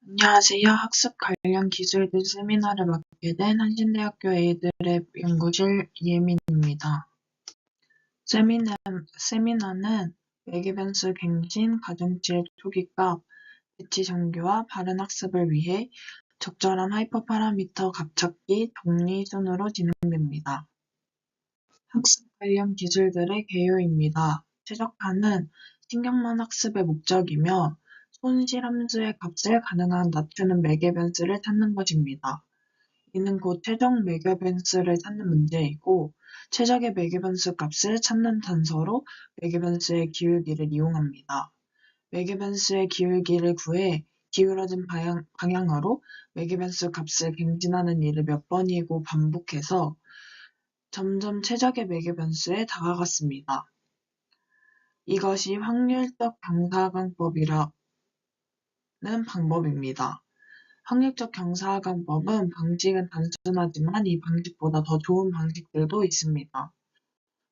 안녕하세요. 학습 관련 기술들 세미나를 맡게 된 한신대학교 에이드랩 연구실 이예민입니다. 세미나는 매개변수 갱신, 가중치의 초기값, 배치 정교와 바른 학습을 위해 적절한 하이퍼 파라미터 값찾기 정리 순으로 진행됩니다. 학습 관련 기술들의 개요입니다. 최적화는 신경만 학습의 목적이며 손실 함수의 값을 가능한 낮추는 매개변수를 찾는 것입니다. 이는 곧 최적 매개변수를 찾는 문제이고 최적의 매개변수 값을 찾는 단서로 매개변수의 기울기를 이용합니다. 매개변수의 기울기를 구해 기울어진 방향으로 매개변수 값을 갱신하는 일을 몇 번이고 반복해서 점점 최적의 매개변수에 다가갔습니다. 이것이 확률적 경사각법이라는 방법입니다. 확률적 경사각법은 방식은 단순하지만 이 방식보다 더 좋은 방식들도 있습니다.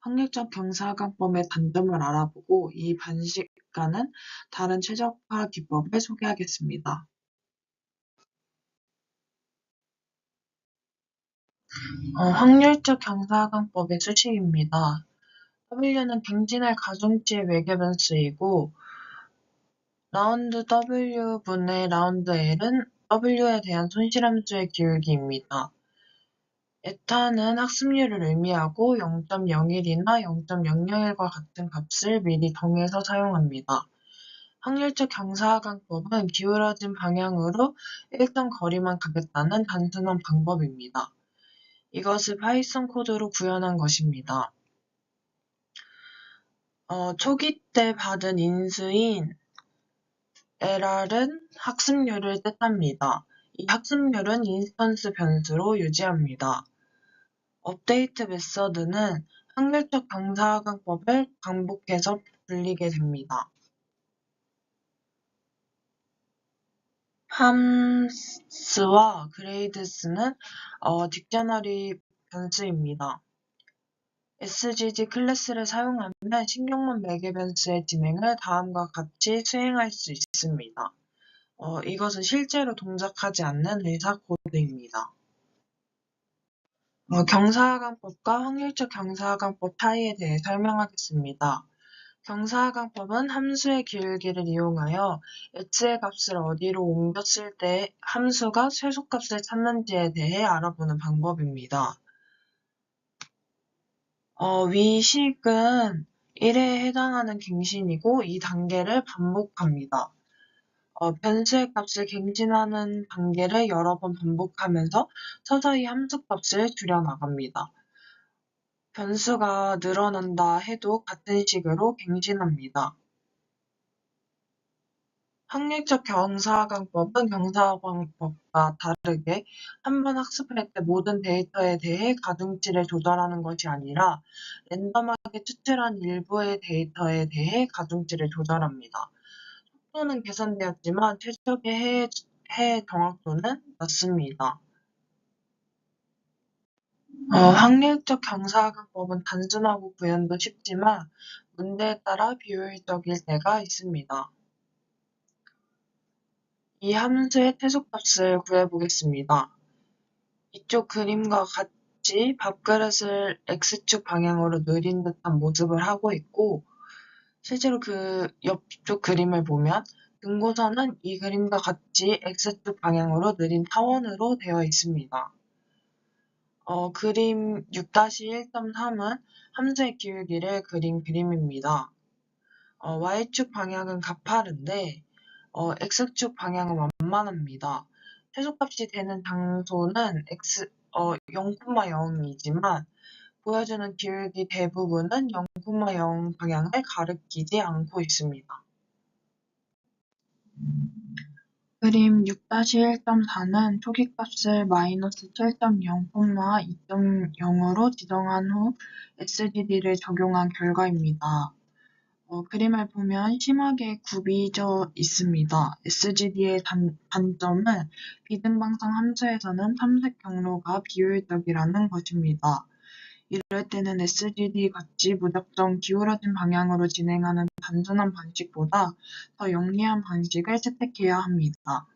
확률적 경사각법의 단점을 알아보고 이 방식과는 다른 최적화 기법을 소개하겠습니다. 확률적 경사각법의 수식입니다. W는 갱신할 가중치의 매개변수이고 라운드 W분의 라운드 L은 W에 대한 손실함수의 기울기입니다. 에타는 학습률을 의미하고 0.01이나 0.001과 같은 값을 미리 정해서 사용합니다. 확률적 경사각법은 기울어진 방향으로 일정 거리만 가겠다는 단순한 방법입니다. 이것을 파이썬 코드로 구현한 것입니다. 초기 때 받은 인수인 LR은 학습률을 뜻합니다. 이 학습률은 인스턴스 변수로 유지합니다. 업데이트 메서드는 확률적 경사각법을 반복해서 불리게 됩니다. 함스와 그레이드스는 딕셔너리 변수입니다. SGG 클래스를 사용하면 신경문 매개변수의 진행을 다음과 같이 수행할 수 있습니다. 이것은 실제로 동작하지 않는 의사 코드입니다. 경사각법과 확률적 경사각법 차이에 대해 설명하겠습니다. 경사각법은 함수의 기울기를 이용하여 x의 값을 어디로 옮겼을 때 함수가 최소값을 찾는지에 대해 알아보는 방법입니다. 위 식은 1에 해당하는 갱신이고 이 단계를 반복합니다. 변수의 값을 갱신하는 단계를 여러 번 반복하면서 서서히 함수값을 줄여나갑니다. 변수가 늘어난다 해도 같은 식으로 갱신합니다. 확률적 경사각법은 경사각법과 다르게 한 번 학습할 때 모든 데이터에 대해 가중치를 조절하는 것이 아니라 랜덤하게 추출한 일부의 데이터에 대해 가중치를 조절합니다. 속도는 개선되었지만 최적의 해 정확도는 낮습니다. 확률적 경사각법은 단순하고 구현도 쉽지만 문제에 따라 비효율적일 때가 있습니다. 이 함수의 최소값을 구해보겠습니다. 이쪽 그림과 같이 밥그릇을 X축 방향으로 느린 듯한 모습을 하고 있고 실제로 그 옆쪽 그림을 보면 등고선은 이 그림과 같이 X축 방향으로 느린 타원으로 되어 있습니다. 그림 6-1.3은 함수의 기울기를 그린 그림입니다. Y축 방향은 가파른데 X축 방향은 완만합니다. 최소값이 되는 장소는 0,0이지만 보여주는 기울기 대부분은 0,0 방향을 가리키지 않고 있습니다. 그림 6-1.4는 초기값을 -7.0, 2.0으로 지정한 후 SGD를 적용한 결과입니다. 그림을 보면 심하게 굽이져 있습니다. SGD의 단점은 비등방성 함수에서는 탐색 경로가 비효율적이라는 것입니다. 이럴 때는 SGD-같이 무작정 기울어진 방향으로 진행하는 단순한 방식보다 더 영리한 방식을 채택해야 합니다.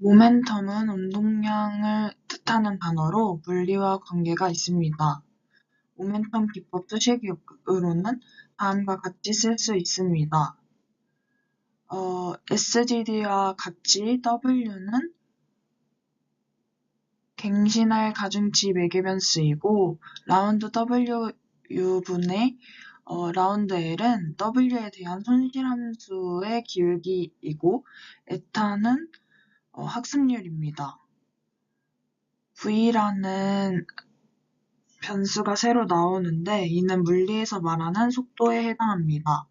모멘텀은 운동량을 뜻하는 단어로 물리와 관계가 있습니다. 모멘텀 기법 수식으로는 다음과 같이 쓸 수 있습니다. SGD와 같이 W는 갱신할 가중치 매개변수이고 라운드 W분의 라운드 L은 W에 대한 손실함수의 기울기이고 에타는 학습률입니다. V라는 변수가 새로 나오는데 이는 물리에서 말하는 속도에 해당합니다.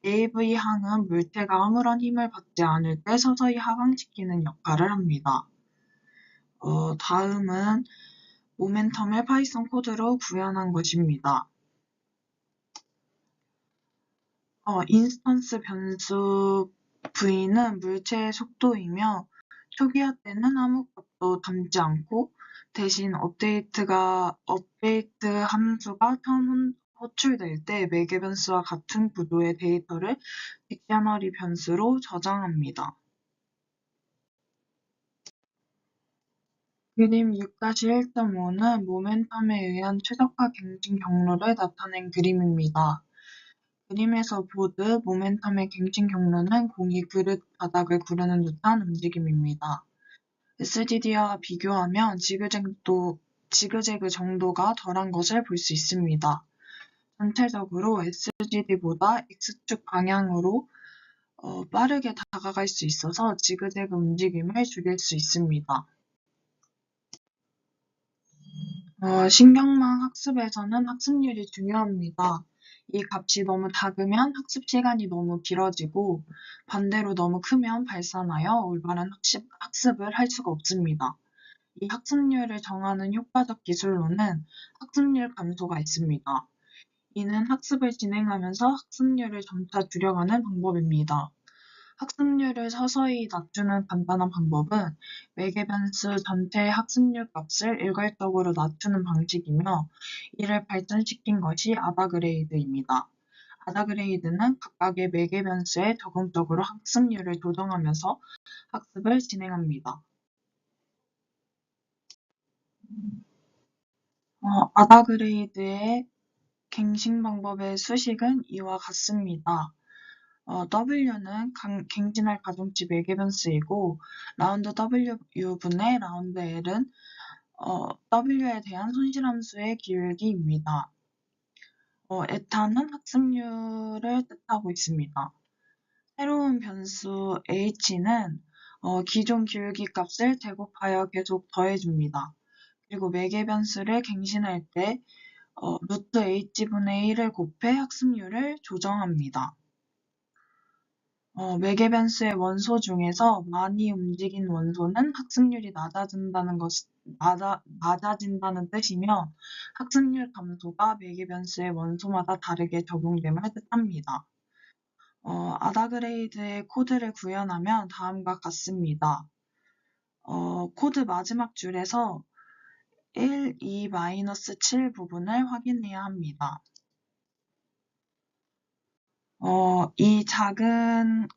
AV 항은 물체가 아무런 힘을 받지 않을 때 서서히 하강시키는 역할을 합니다. 다음은 모멘텀을 파이썬 코드로 구현한 것입니다. 인스턴스 변수 V는 물체의 속도이며 초기화 때는 아무 값도 담지 않고 대신 업데이트 함수가 처음 호출될 때 매개 변수와 같은 구도의 데이터를 딕셔너리 변수로 저장합니다. 그림 6-1.5는 모멘텀에 의한 최적화 갱신 경로를 나타낸 그림입니다. 그림에서 보듯 모멘텀의 갱신 경로는 공이 그릇 바닥을 구르는 듯한 움직임입니다. SGD와 비교하면 지그재그 정도가 덜한 것을 볼 수 있습니다. 전체적으로 SGD보다 X축 방향으로 빠르게 다가갈 수 있어서 지그재그 움직임을 줄일 수 있습니다. 신경망 학습에서는 학습률이 중요합니다. 이 값이 너무 작으면 학습 시간이 너무 길어지고 반대로 너무 크면 발산하여 올바른 학습을 할 수가 없습니다. 이 학습률을 정하는 효과적 기술로는 학습률 감소가 있습니다. 이는 학습을 진행하면서 학습률을 점차 줄여가는 방법입니다. 학습률을 서서히 낮추는 간단한 방법은 매개변수 전체의 학습률 값을 일괄적으로 낮추는 방식이며 이를 발전시킨 것이 아다그레이드입니다. 아다그레이드는 각각의 매개변수에 적응적으로 학습률을 조정하면서 학습을 진행합니다. 아다그레이드의 갱신 방법의 수식은 이와 같습니다. W는 갱신할 가중치 매개변수이고 라운드 W분의 라운드 L은 W에 대한 손실함수의 기울기입니다. 에타는 학습률을 뜻하고 있습니다. 새로운 변수 h는 기존 기울기 값을 제곱하여 계속 더해줍니다. 그리고 매개변수를 갱신할 때 루트 h분의 1을 곱해 학습률을 조정합니다. 매개변수의 원소 중에서 많이 움직인 원소는 학습률이 낮아진다는 뜻이며 학습률 감소가 매개변수의 원소마다 다르게 적용됨을 뜻합니다. 아다그레이드의 코드를 구현하면 다음과 같습니다. 코드 마지막 줄에서 1, 2, -7 부분을 확인해야 합니다. 이 작은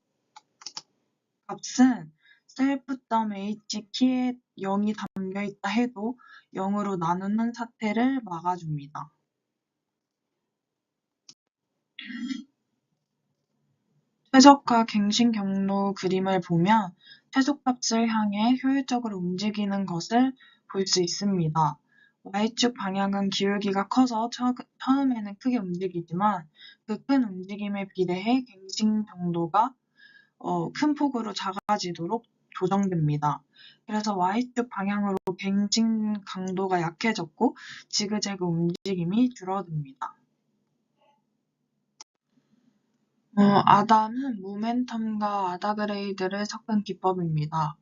값은 self.h 키에 0이 담겨있다 해도 0으로 나누는 사태를 막아줍니다. 최적화 갱신 경로 그림을 보면 최소값을 향해 효율적으로 움직이는 것을 볼 수 있습니다. Y축 방향은 기울기가 커서 처음에는 크게 움직이지만 그 큰 움직임에 비례해 갱신 정도가 큰 폭으로 작아지도록 조정됩니다. 그래서 Y축 방향으로 갱신 강도가 약해졌고 지그재그 움직임이 줄어듭니다. 아담은 모멘텀과 아다그레이드를 섞은 기법입니다.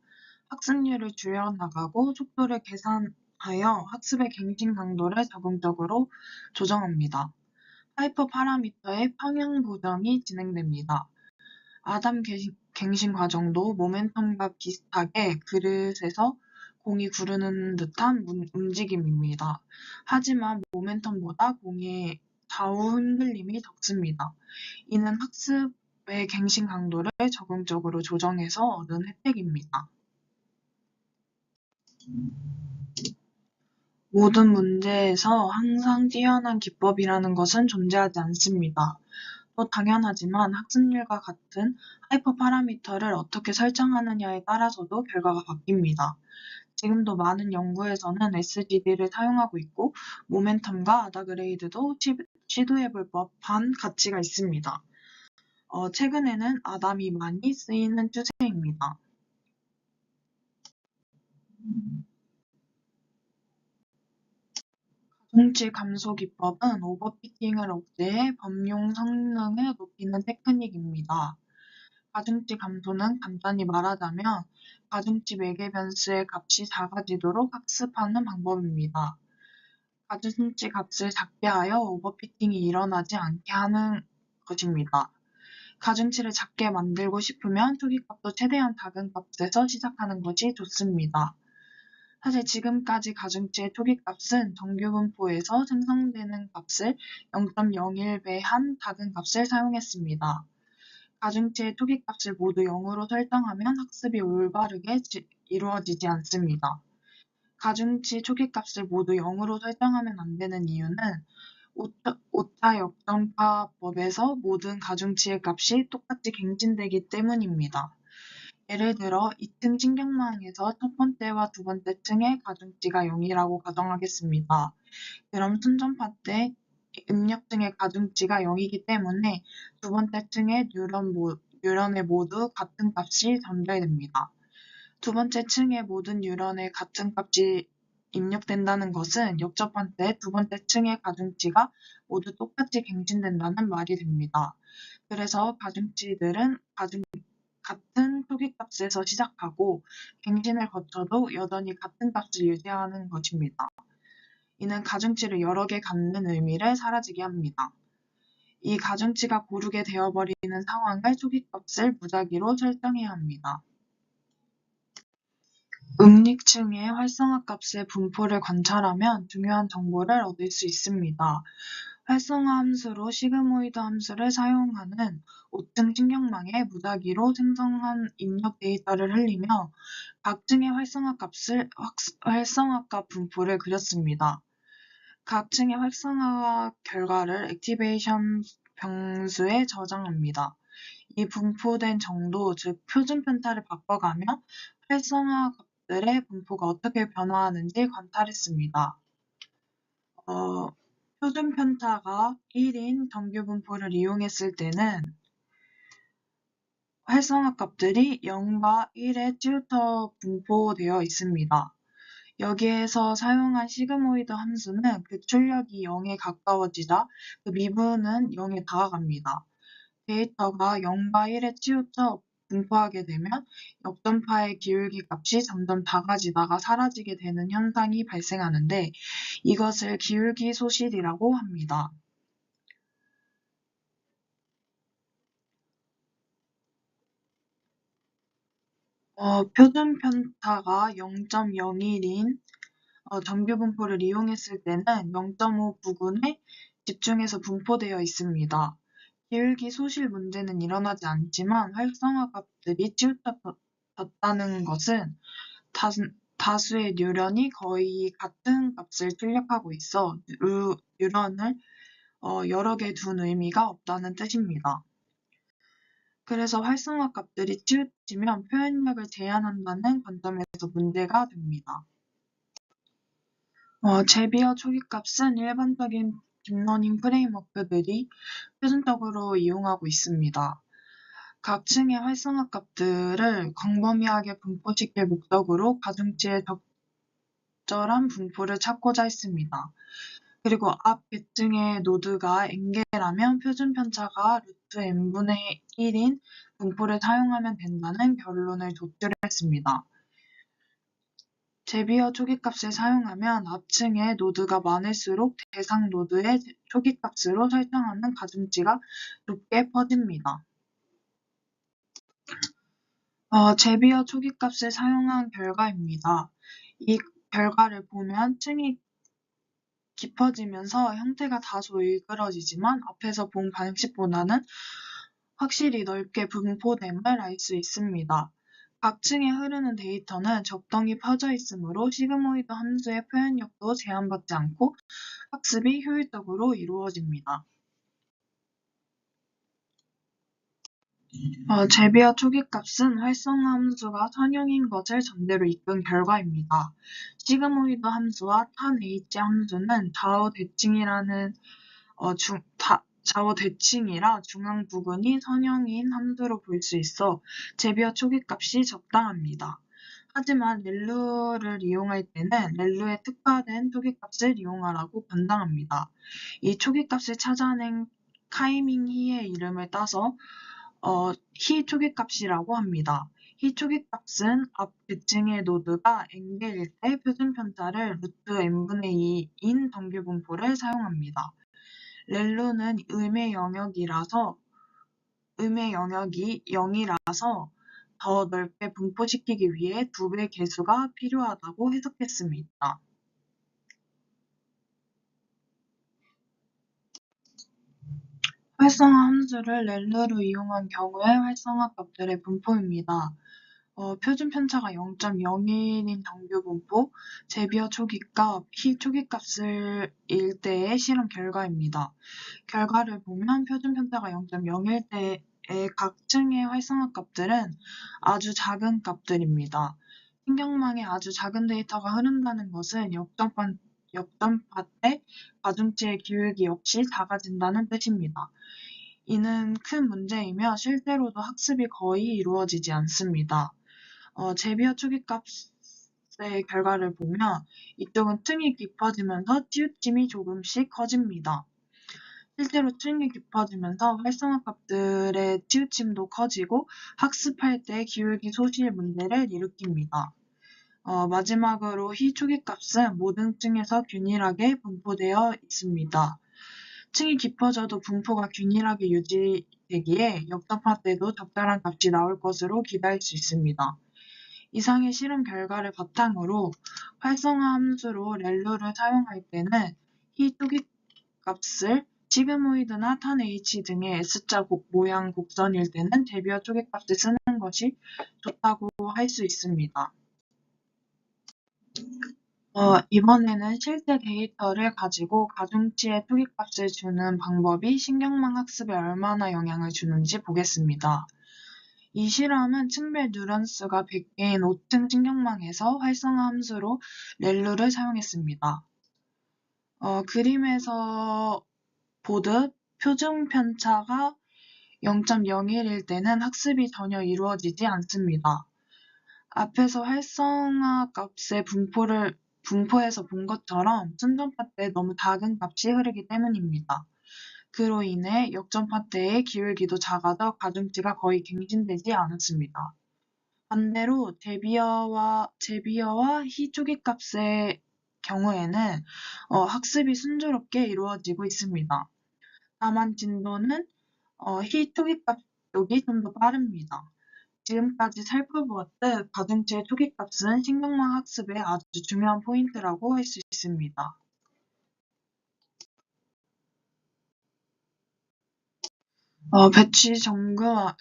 학습률을 줄여나가고 속도를 계산하여 학습의 갱신 강도를 자동적으로 조정합니다. 하이퍼 파라미터의 평형 보정이 진행됩니다. 아담 갱신 과정도 모멘텀과 비슷하게 그릇에서 공이 구르는 듯한 움직임입니다. 하지만 모멘텀보다 공의 좌우 흔들림이 적습니다. 이는 학습의 갱신 강도를 적응적으로 조정해서 얻은 혜택입니다. 모든 문제에서 항상 뛰어난 기법이라는 것은 존재하지 않습니다. 또 당연하지만 학습률과 같은 하이퍼 파라미터를 어떻게 설정하느냐에 따라서도 결과가 바뀝니다. 지금도 많은 연구에서는 SGD를 사용하고 있고 모멘텀과 아다그레이드도 시도해볼 법한 가치가 있습니다. 최근에는 아담이 많이 쓰이는 추세입니다. 가중치 감소 기법은 오버피팅을 억제해 범용 성능을 높이는 테크닉입니다. 가중치 감소는 간단히 말하자면 가중치 매개 변수의 값이 작아지도록 학습하는 방법입니다. 가중치 값을 작게 하여 오버피팅이 일어나지 않게 하는 것입니다. 가중치를 작게 만들고 싶으면 초기값도 최대한 작은 값에서 시작하는 것이 좋습니다. 사실 지금까지 가중치의 초기값은 정규 분포에서 생성되는 값을 0.01배 한 작은 값을 사용했습니다. 가중치의 초기값을 모두 0으로 설정하면 학습이 올바르게 이루어지지 않습니다. 가중치 초기값을 모두 0으로 설정하면 안 되는 이유는 오차 역전파법에서 모든 가중치의 값이 똑같이 갱신되기 때문입니다. 예를 들어 2층 신경망에서 첫 번째와 두 번째 층의 가중치가 0이라고 가정하겠습니다. 그럼 순전파 때 입력층의 가중치가 0이기 때문에 두 번째 층의 뉴런에 모두 같은 값이 전달됩니다. 두 번째 층의 모든 뉴런에 같은 값이 입력된다는 것은 역접한 때 두 번째 층의 가중치가 모두 똑같이 갱신된다는 말이 됩니다. 그래서 가중치들은 같은 초기값에서 시작하고 갱신을 거쳐도 여전히 같은 값을 유지하는 것입니다. 이는 가중치를 여러 개 갖는 의미를 사라지게 합니다. 이 가중치가 고르게 되어버리는 상황을 초기값을 무작위로 설정해야 합니다. 응lik층의 활성화값의 분포를 관찰하면 중요한 정보를 얻을 수 있습니다. 활성화 함수로 시그모이드 함수를 사용하는 5층 신경망에 무작위로 생성한 입력 데이터를 흘리며 각 층의 활성화값 분포를 그렸습니다. 각 층의 활성화 결과를 액티베이션 변수에 저장합니다. 이 분포된 정도, 즉 표준 편타를 바꿔가며 활성화 값들의 분포가 어떻게 변화하는지 관찰했습니다. 표준 편차가 1인 정규 분포를 이용했을 때는 활성화 값들이 0과 1에 치우쳐 분포되어 있습니다. 여기에서 사용한 시그모이드 함수는 그 출력이 0에 가까워지자 그 미분은 0에 다가갑니다. 데이터가 0과 1에 치우쳐 분포하게 되면 역전파의 기울기 값이 점점 작아지다가 사라지게 되는 현상이 발생하는데 이것을 기울기 소실이라고 합니다. 표준 편차가 0.01인 정규 분포를 이용했을 때는 0.5 부근에 집중해서 분포되어 있습니다. 기울기 소실 문제는 일어나지 않지만 활성화 값들이 치우쳐졌다는 것은 다수의 뉴런이 거의 같은 값을 출력하고 있어 뉴런을 여러 개 둔 의미가 없다는 뜻입니다. 그래서 활성화 값들이 치우치면 표현력을 제한한다는 관점에서 문제가 됩니다. 제비어 초기값은 일반적인 딥러닝 프레임워크들이 표준적으로 이용하고 있습니다. 각 층의 활성화 값들을 광범위하게 분포시킬 목적으로 가중치의 적절한 분포를 찾고자 했습니다. 그리고 앞 계층의 노드가 n개라면 표준 편차가 루트 n분의 1인 분포를 사용하면 된다는 결론을 도출했습니다. 제비어 초기값을 사용하면 앞층의 노드가 많을수록 대상 노드의 초기값으로 설정하는 가중치가 높게 퍼집니다. 제비어 초기값을 사용한 결과입니다. 이 결과를 보면 층이 깊어지면서 형태가 다소 일그러지지만 앞에서 본 방식보다는 확실히 넓게 분포됨을 알 수 있습니다. 각 층에 흐르는 데이터는 적당히 퍼져 있으므로 시그모이드 함수의 표현력도 제한받지 않고 학습이 효율적으로 이루어집니다. 제비어 초기값은 활성화 함수가 선형인 것을 전제로 이끈 결과입니다. 시그모이드 함수와 탄 H 함수는 좌우 대칭이라 중앙 부근이 선형인 함수로 볼 수 있어 제비어 초기값이 적당합니다. 하지만 렐루를 이용할 때는 렐루에 특화된 초기값을 이용하라고 권장합니다. 이 초기값을 찾아낸 카이밍 히의 이름을 따서 히 초기값이라고 합니다. 히 초기값은 앞 대칭의 노드가 n개일 때 표준 편차를 루트 n분의 2인 정규 분포를 사용합니다. 렐루는 음의 영역이 0이라서 더 넓게 분포시키기 위해 2배 개수가 필요하다고 해석했습니다. 활성화 함수를 렐루로 이용한 경우의 활성화 값들의 분포입니다. 표준 편차가 0.01인 정규 분포, 제비어 초기값, 히 초기값을 일 때의 실험 결과입니다. 결과를 보면 표준 편차가 0.0일 때의 각 층의 활성화 값들은 아주 작은 값들입니다. 신경망에 아주 작은 데이터가 흐른다는 것은 역전파 때 가중치의 기울기 역시 작아진다는 뜻입니다. 이는 큰 문제이며 실제로도 학습이 거의 이루어지지 않습니다. 제비어 초기값의 결과를 보면 이쪽은 층이 깊어지면서 치우침이 조금씩 커집니다. 실제로 층이 깊어지면서 활성화 값들의 치우침도 커지고 학습할 때 기울기 소실 문제를 일으킵니다. 마지막으로 히 초기값은 모든 층에서 균일하게 분포되어 있습니다. 층이 깊어져도 분포가 균일하게 유지되기에 역전파 때도 적절한 값이 나올 것으로 기대할 수 있습니다. 이상의 실험 결과를 바탕으로 활성화 함수로 렐루를 사용할 때는 히 초기값을 시그모이드나 탄 H 등의 S자 모양 곡선일 때는 제비어 초기값을 쓰는 것이 좋다고 할 수 있습니다. 이번에는 실제 데이터를 가지고 가중치의 초기값을 주는 방법이 신경망 학습에 얼마나 영향을 주는지 보겠습니다. 이 실험은 층별 뉴런스가 100개인 5층 신경망에서 활성화 함수로 렐루를 사용했습니다. 그림에서 보듯 표준 편차가 0.01일 때는 학습이 전혀 이루어지지 않습니다. 앞에서 활성화 값의 분포에서 본 것처럼 순전파 때 너무 작은 값이 흐르기 때문입니다. 그로 인해 역전파 때의 기울기도 작아져 가중치가 거의 갱신되지 않았습니다. 반대로 제비어와 히 초기값의 경우에는 학습이 순조롭게 이루어지고 있습니다. 다만 진도는 히 초기값 쪽이 좀 더 빠릅니다. 지금까지 살펴보았듯 가중치의 초기값은 신경망 학습의 아주 중요한 포인트라고 할 수 있습니다. 배치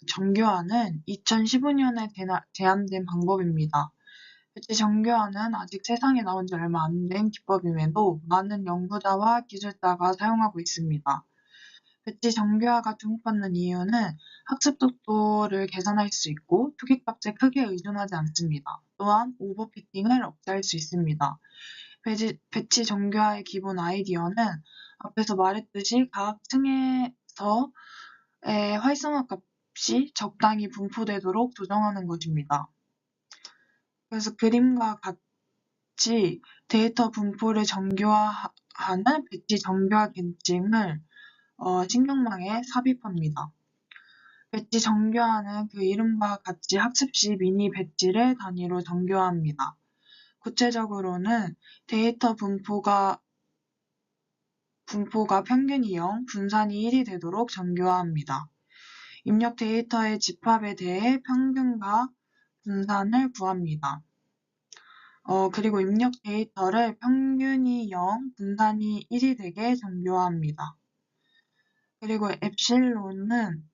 정교화는 2015년에 제안된 방법입니다. 배치 정교화는 아직 세상에 나온 지 얼마 안 된 기법임에도 많은 연구자와 기술자가 사용하고 있습니다. 배치 정교화가 주목받는 이유는 학습 속도를 개선할 수 있고 초기값에 크게 의존하지 않습니다. 또한 오버피팅을 억제할 수 있습니다. 배치 정교화의 기본 아이디어는 앞에서 말했듯이 각 층에서의 활성화 값이 적당히 분포되도록 조정하는 것입니다. 그래서 그림과 같이 데이터 분포를 정교화하는 배치 정교화 계층을 신경망에 삽입합니다. 배치 정교화는 그 이름과 같이 학습 시 미니 배치를 단위로 정교화합니다. 구체적으로는 데이터 분포가 평균이 0, 분산이 1이 되도록 정교화합니다. 입력 데이터의 집합에 대해 평균과 분산을 구합니다. 그리고 입력 데이터를 평균이 0, 분산이 1이 되게 정교화합니다. 그리고 엡실론은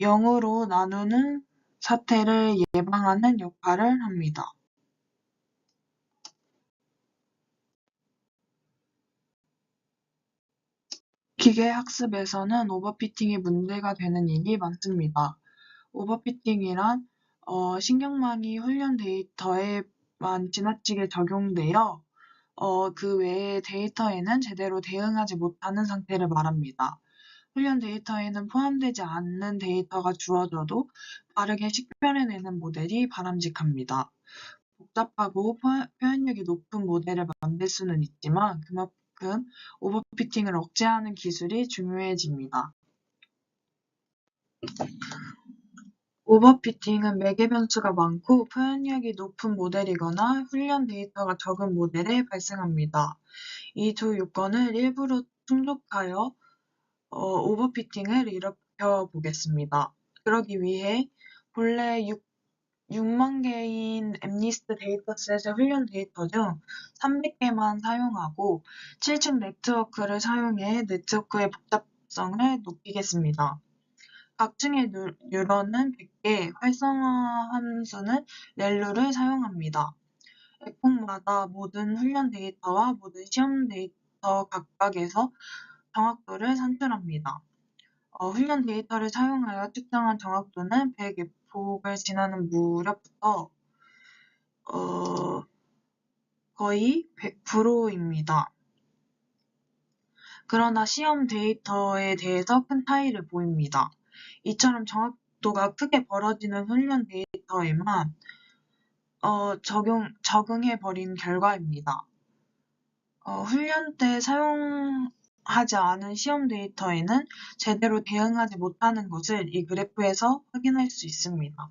0으로 나누는 사태를 예방하는 역할을 합니다. 기계학습에서는 오버피팅이 문제가 되는 일이 많습니다. 오버피팅이란 신경망이 훈련 데이터에만 지나치게 적용되어 그 외의 데이터에는 제대로 대응하지 못하는 상태를 말합니다. 훈련 데이터에는 포함되지 않는 데이터가 주어져도 빠르게 식별해내는 모델이 바람직합니다. 복잡하고 표현력이 높은 모델을 만들 수는 있지만 그만큼 오버피팅을 억제하는 기술이 중요해집니다. 오버피팅은 매개 변수가 많고 표현력이 높은 모델이거나 훈련 데이터가 적은 모델에 발생합니다. 이 두 요건을 일부러 충족하여 오버피팅을 일으켜 보겠습니다. 그러기 위해 본래 6만 개인 엠니스트 데이터셋의 훈련 데이터 중 300개만 사용하고 7층 네트워크를 사용해 네트워크의 복잡성을 높이겠습니다. 각 층의 뉴런은 100개, 활성화 함수는 렐루를 사용합니다. 에폭마다 모든 훈련 데이터와 모든 시험 데이터 각각에서 정확도를 산출합니다. 훈련 데이터를 사용하여 측정한 정확도는 100에폭을 지나는 무렵부터 거의 100%입니다. 그러나 시험 데이터에 대해서 큰 차이를 보입니다. 이처럼 정확도가 크게 벌어지는 훈련 데이터에만 적응해버린 결과입니다. 훈련 때 사용하지 않은 시험 데이터에는 제대로 대응하지 못하는 것을 이 그래프에서 확인할 수 있습니다.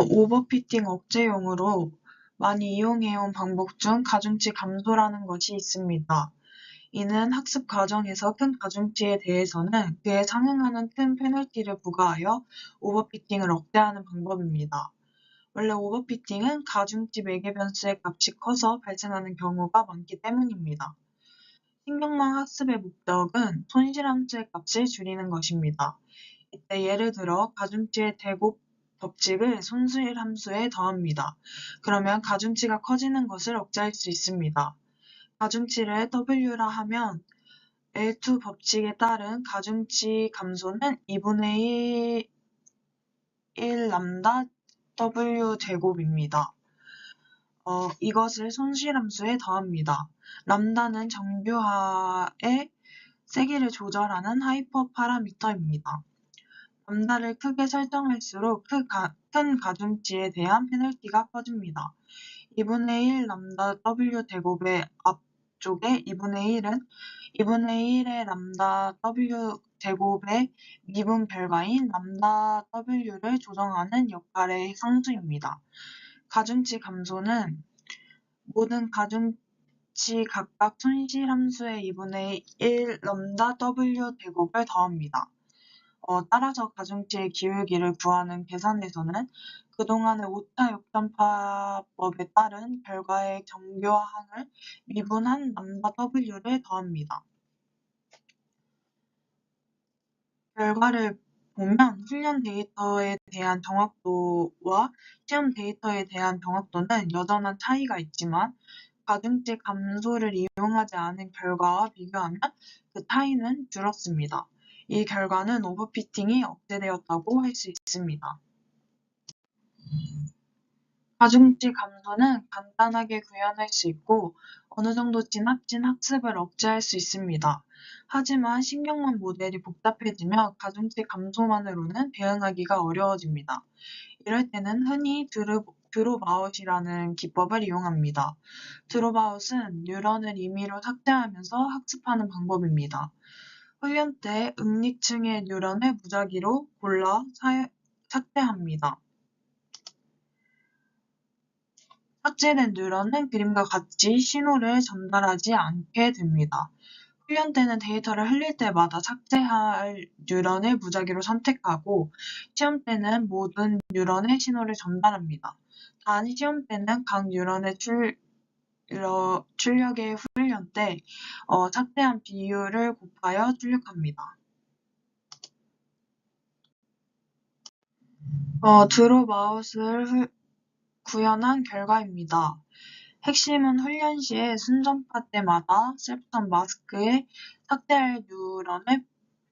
오버피팅 억제용으로 많이 이용해온 방법 중 가중치 감소라는 것이 있습니다. 이는 학습 과정에서 큰 가중치에 대해서는 그에 상응하는 큰 페널티를 부과하여 오버피팅을 억제하는 방법입니다. 원래 오버피팅은 가중치 매개 변수의 값이 커서 발생하는 경우가 많기 때문입니다. 신경망 학습의 목적은 손실함수의 값을 줄이는 것입니다. 이때 예를 들어 가중치의 제곱 법칙을 손실함수에 더합니다. 그러면 가중치가 커지는 것을 억제할 수 있습니다. 가중치를 W라 하면 L2 법칙에 따른 가중치 감소는 2분의 1 람다 W 제곱입니다. 이것을 손실함수에 더합니다. 람다는 정교하의 세기를 조절하는 하이퍼 파라미터입니다. 람다를 크게 설정할수록 큰 가중치에 대한 페널티가 커집니다. 2분의 1 람다 W 제곱의 앞쪽에 2분의 1은 2분의 1의 람다 W 제곱의 미분 결과인 람다 W를 조정하는 역할의 상수입니다. 가중치 감소는 모든 가중치 각각 손실함수의 2분의 1 람다 W 제곱을 더합니다. 따라서 가중치의 기울기를 구하는 계산에서는 그동안의 오차 역전파법에 따른 결과의 정교항을 미분한 람다 W를 더합니다. 결과를 보면 훈련 데이터에 대한 정확도와 시험 데이터에 대한 정확도는 여전한 차이가 있지만 가중치 감소를 이용하지 않은 결과와 비교하면 그 차이는 줄었습니다. 이 결과는 오버피팅이 억제되었다고 할 수 있습니다. 가중치 감소는 간단하게 구현할 수 있고 어느 정도 지나친 학습을 억제할 수 있습니다. 하지만 신경망 모델이 복잡해지며 가중치 감소만으로는 대응하기가 어려워집니다. 이럴 때는 흔히 드롭아웃이라는 기법을 이용합니다. 드롭아웃은 뉴런을 임의로 삭제하면서 학습하는 방법입니다. 훈련 때 응lik층의 뉴런을 무작위로 골라 삭제합니다. 삭제된 뉴런은 그림과 같이 신호를 전달하지 않게 됩니다. 훈련 때는 데이터를 흘릴 때마다 삭제할 뉴런을 무작위로 선택하고 시험 때는 모든 뉴런의 신호를 전달합니다. 단 시험 때는 각 뉴런의 출력의 훈련 때 삭제한 비율을 곱하여 출력합니다. 드롭아웃을 구현한 결과입니다. 핵심은 훈련 시에 순전파 때마다 셀프턴 마스크에 삭제할 뉴런을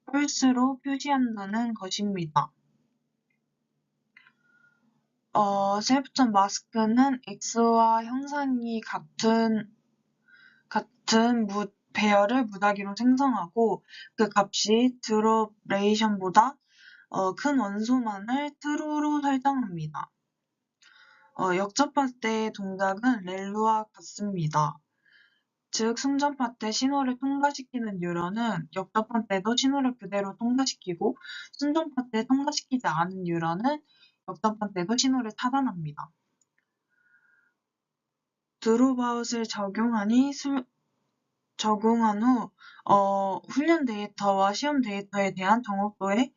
펄스로 표시한다는 것입니다. 셀프턴 마스크는 X와 형상이 같은 배열을 무작위로 생성하고 그 값이 드롭레이션보다 큰 원소만을 true로 설정합니다. 역접할 때의 동작은 렐루와 같습니다. 즉, 순전파 때 신호를 통과시키는 뉴런은 역접할 때도 신호를 그대로 통과시키고 순전파 때 통과시키지 않은 뉴런은 역접할 때도 신호를 차단합니다. 드롭아웃을 적용한 후 훈련 데이터와 시험 데이터에 대한 정확도의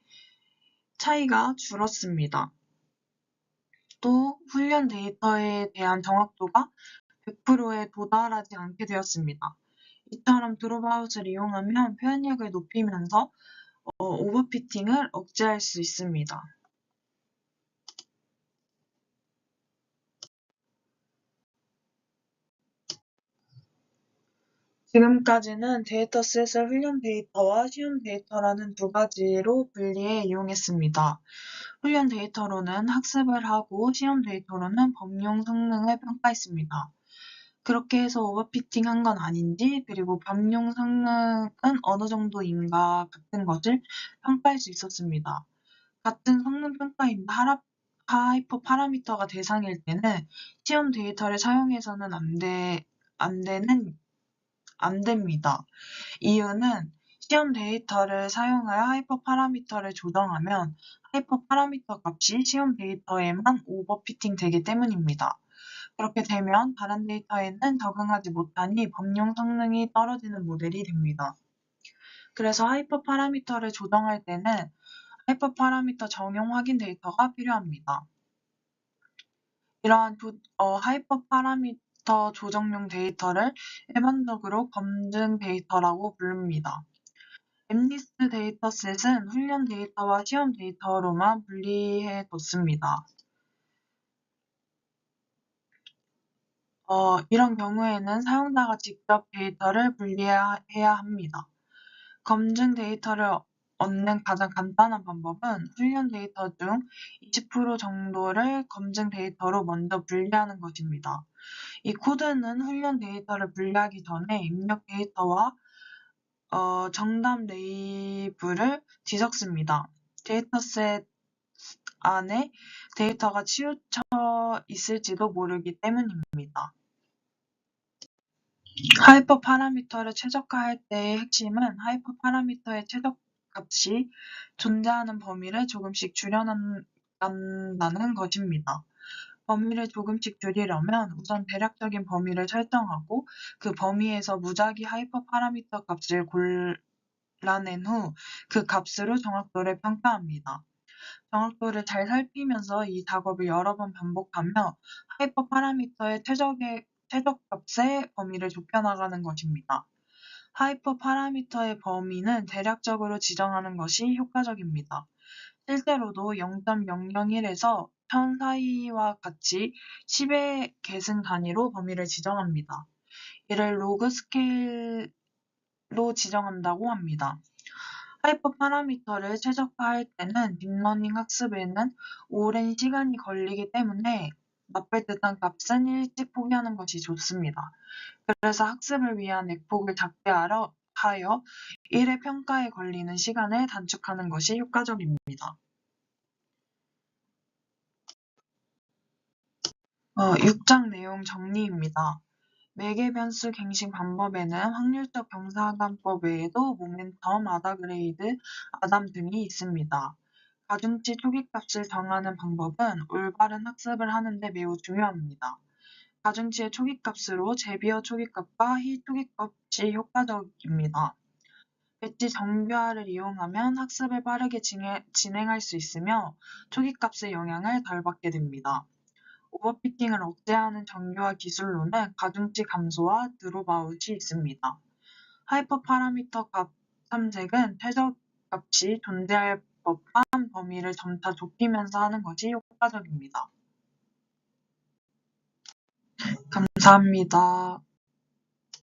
차이가 줄었습니다. 또 훈련 데이터에 대한 정확도가 100%에 도달하지 않게 되었습니다. 이처럼 드롭아웃을 이용하면 표현력을 높이면서 오버피팅을 억제할 수 있습니다. 지금까지는 데이터셋을 훈련 데이터와 시험 데이터라는 두 가지로 분리해 이용했습니다. 훈련 데이터로는 학습을 하고 시험 데이터로는 범용 성능을 평가했습니다. 그렇게 해서 오버피팅 한 건 아닌지, 그리고 범용 성능은 어느 정도인가 같은 것을 평가할 수 있었습니다. 같은 성능 평가인데 하이퍼 파라미터가 대상일 때는 시험 데이터를 사용해서는 안 됩니다. 이유는 시험 데이터를 사용하여 하이퍼 파라미터를 조정하면 하이퍼 파라미터 값이 시험 데이터에만 오버피팅 되기 때문입니다. 그렇게 되면 다른 데이터에는 적응하지 못하니 범용 성능이 떨어지는 모델이 됩니다. 그래서 하이퍼 파라미터를 조정할 때는 하이퍼 파라미터 정용 확인 데이터가 필요합니다. 이러한 하이퍼 파라미터 조정용 데이터를 일반적으로 검증 데이터라고 부릅니다. 엠니스트 데이터셋은 훈련 데이터와 시험 데이터로만 분리해 뒀습니다. 이런 경우에는 사용자가 직접 데이터를 분리해야 합니다. 검증 데이터를 얻는 가장 간단한 방법은 훈련 데이터 중 20% 정도를 검증 데이터로 먼저 분리하는 것입니다. 이 코드는 훈련 데이터를 분리하기 전에 입력 데이터와 정답 레이블을 뒤섞습니다. 데이터셋 안에 데이터가 치우쳐 있을지도 모르기 때문입니다. 하이퍼 파라미터를 최적화할 때의 핵심은 하이퍼 파라미터의 최적값이 존재하는 범위를 조금씩 줄여나간다는 것입니다. 범위를 조금씩 줄이려면 우선 대략적인 범위를 설정하고 그 범위에서 무작위 하이퍼 파라미터 값을 골라낸 후 그 값으로 정확도를 평가합니다. 정확도를 잘 살피면서 이 작업을 여러 번 반복하며 하이퍼 파라미터의 최적값의 범위를 좁혀나가는 것입니다. 하이퍼 파라미터의 범위는 대략적으로 지정하는 것이 효과적입니다. 실제로도 0.001에서 1000 사이와 같이 10의 계승 단위로 범위를 지정합니다. 이를 로그 스케일로 지정한다고 합니다. 하이퍼 파라미터를 최적화할 때는 딥러닝 학습에는 오랜 시간이 걸리기 때문에 나쁠 듯한 값은 일찍 포기하는 것이 좋습니다. 그래서 학습을 위한 액폭을 작게 하여 1회 평가에 걸리는 시간을 단축하는 것이 효과적입니다. 6장 내용 정리입니다. 매개 변수 갱신 방법에는 확률적 경사관법 외에도 모멘텀, 아다그레이드, 아담 등이 있습니다. 가중치 초기값을 정하는 방법은 올바른 학습을 하는데 매우 중요합니다. 가중치의 초기값으로 제비어 초기값과 히 초기값이 효과적입니다. 배치 정교화를 이용하면 학습을 빠르게 진행할 수 있으며 초기값의 영향을 덜 받게 됩니다. 오버피팅을 억제하는 정교화 기술로는 가중치 감소와 드롭아웃이 있습니다. 하이퍼 파라미터 값 탐색은 최저값이 존재할 적법한 범위를 점차 좁히면서 하는 것이 효과적입니다. 감사합니다.